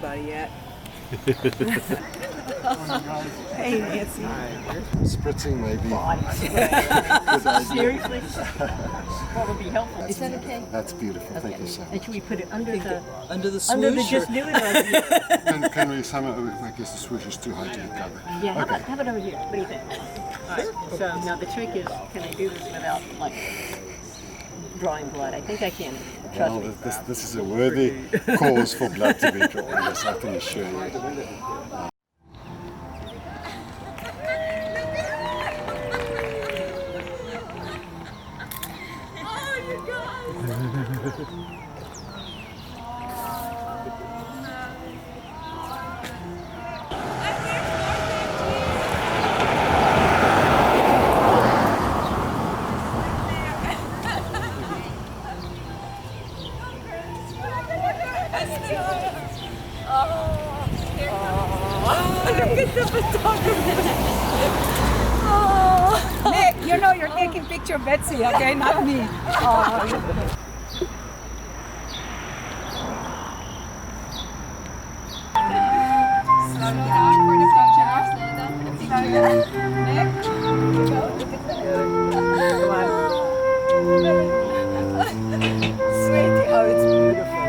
anybody yet. Hey, Nancy. Spritzing maybe. Seriously? What would be helpful? Is that okay? That's beautiful. Thank you so And much. should we put it under the swoosh? just do it? Or, Can we somehow, I guess the swoosh is too high to get covered. yeah, how about over here? What do you think? All right. So now the trick is, can I do this without like drawing blood? I think I can. Trust me. This is a worthy cause for blood to be drawn, yes, I can assure you. Nick, you know you're taking picture of Betsi, okay? Not me. Slow down for the picture. Slow down for the picture. Nick, go. Look at that. Sweetie, oh, it's beautiful.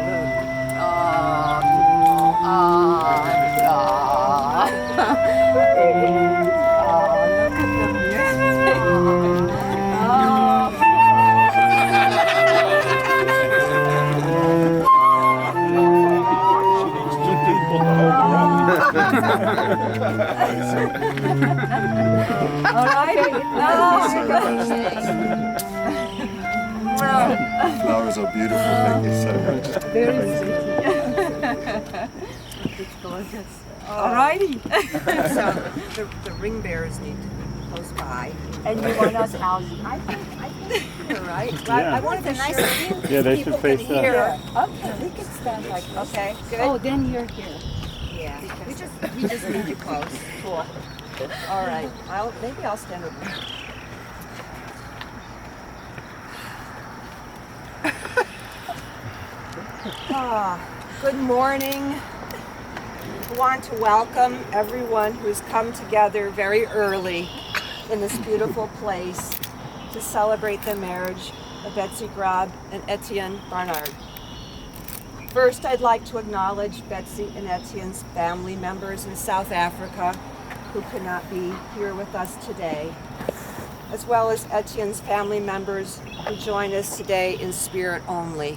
Flowers are beautiful, thank you so much. Very sweet. It's gorgeous. Alrighty. So the ring bearers need to be close by. And you want us housed? I think you're right. Yeah. I wanted to nice view. Yeah, they People should face can that. hear. Okay, we can stand like this. Okay, good. Oh, then you're here. Yeah. We just need you close. Cool. All right. Maybe I'll stand over. Good morning. I want to welcome everyone who's come together very early in this beautiful place to celebrate the marriage of Betsi Grab and Etienne Barnard. First, I'd like to acknowledge Betsi and Etienne's family members in South Africa who could not be here with us today, as well as Etienne's family members who join us today in spirit only.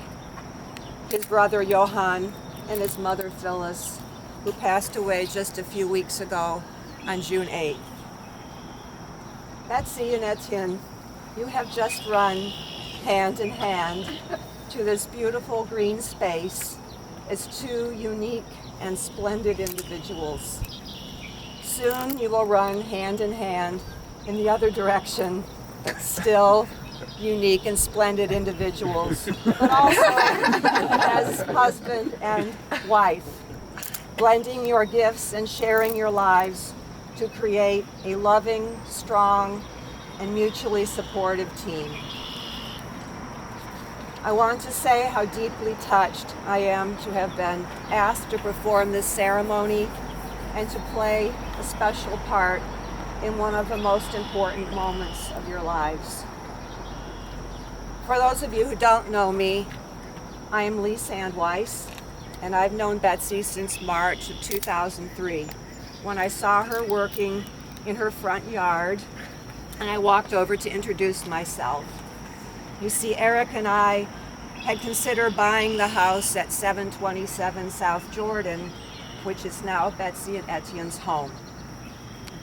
His brother Johan and his mother Phyllis, who passed away just a few weeks ago on June 8th. Betsi and Etienne, you have just run hand in hand to this beautiful green space as two unique and splendid individuals. Soon you will run hand in hand in the other direction, still unique and splendid individuals, but also as husband and wife, blending your gifts and sharing your lives to create a loving, strong, and mutually supportive team. I want to say how deeply touched I am to have been asked to perform this ceremony and to play a special part in one of the most important moments of your lives. For those of you who don't know me, I am Lee Sandweiss, and I've known Betsi since March of 2003, when I saw her working in her front yard, and I walked over to introduce myself. You see, Eric and I had considered buying the house at 727 South Jordan, which is now Betsi and Etienne's home.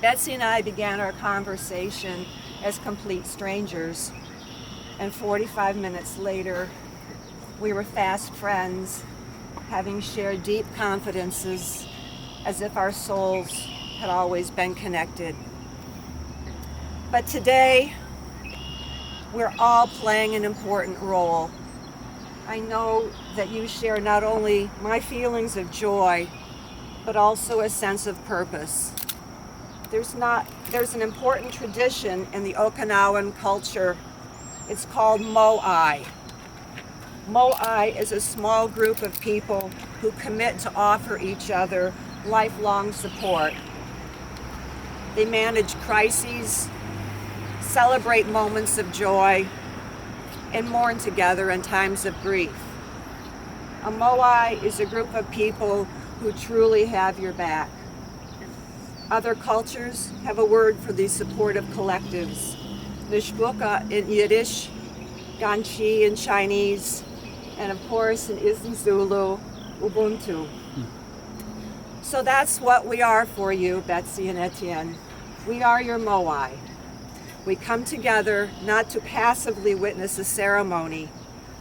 Betsi and I began our conversation as complete strangers, and 45 minutes later, we were fast friends, having shared deep confidences as if our souls had always been connected. But today, we're all playing an important role. I know that you share not only my feelings of joy, but also a sense of purpose. There's an important tradition in the Okinawan culture. It's called mo'ai. Mo'ai is a small group of people who commit to offer each other lifelong support. They manage crises, celebrate moments of joy, and mourn together in times of grief. A Moai is a group of people who truly have your back. Other cultures have a word for these supportive collectives. Nishbuka in Yiddish, Ganchi in Chinese, and of course in isiZulu, Ubuntu. So that's what we are for you, Betsi and Etienne. We are your Moai. We come together not to passively witness a ceremony,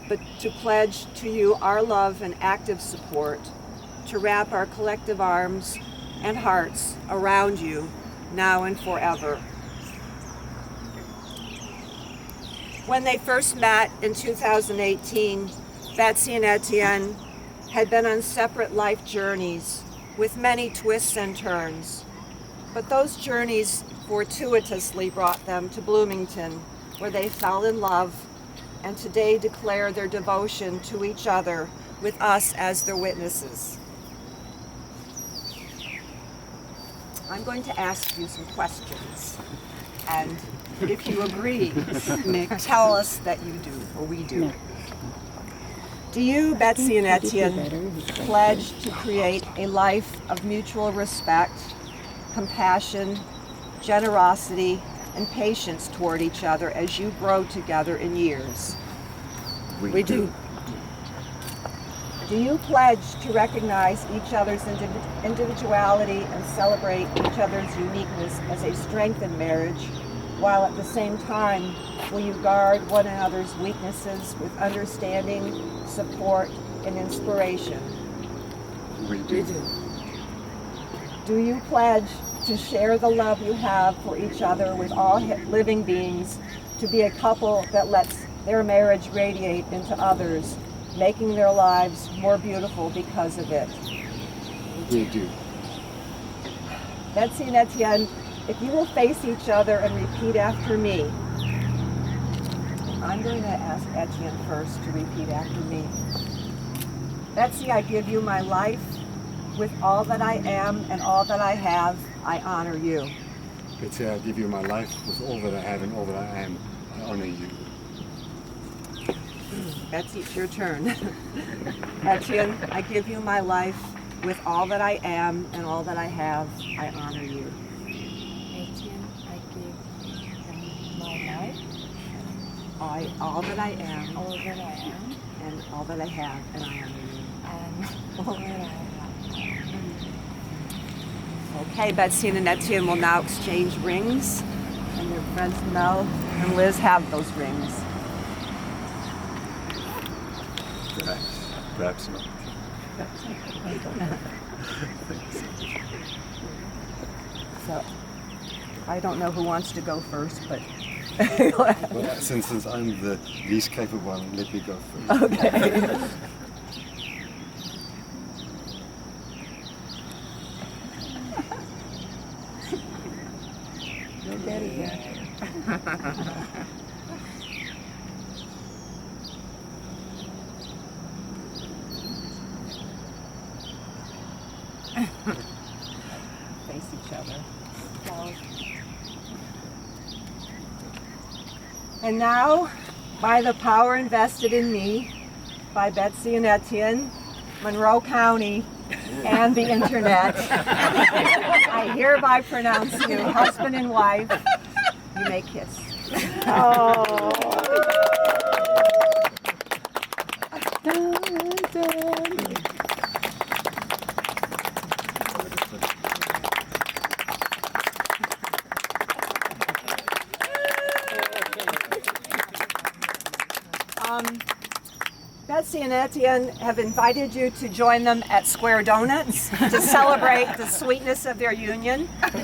but to pledge to you our love and active support, to wrap our collective arms and hearts around you now and forever. When they first met in 2018, Betsi and Etienne had been on separate life journeys with many twists and turns. But those journeys fortuitously brought them to Bloomington, where they fell in love and today declare their devotion to each other with us as their witnesses. I'm going to ask you some questions, and if you agree, tell us that you do, or we do. Do you, Betsi and Etienne, pledge to create a life of mutual respect, compassion, generosity, and patience toward each other as you grow together in years? We do. Do you pledge to recognize each other's individuality and celebrate each other's uniqueness as a strength in marriage, while at the same time will you guard one another's weaknesses with understanding, support, and inspiration? We do. Do you pledge to share the love you have for each other with all living beings, to be a couple that lets their marriage radiate into others, making their lives more beautiful because of it? We do. Betsi and Etienne, if you will face each other and repeat after me. I'm going to ask Etienne first to repeat after me. Betsi, I give you my life. With all that I am and all that I have, I honor you. Betsi, I give you my life. With all that I have and all that I am, I honor you. Betsi, it's your turn. Etienne, I give you my life. With all that I am and all that I have, I honor you. Etienne, I give him my life. All that I am All that I am and all that I have, and I honor you. and all that I have. Okay, Betsi and Etienne will now exchange rings, and your friends Mel and Liz have those rings. Perhaps not. So, I don't know who wants to go first, but Well, since I'm the least capable one, let me go first. okay. You'll get it yet. Face each other. And now, by the power invested in me by Betsi and Etienne, Monroe County, and the internet, I hereby pronounce you husband and wife. You may kiss. Oh. Betsi and Etienne have invited you to join them at Square Donuts to celebrate the sweetness of their union. And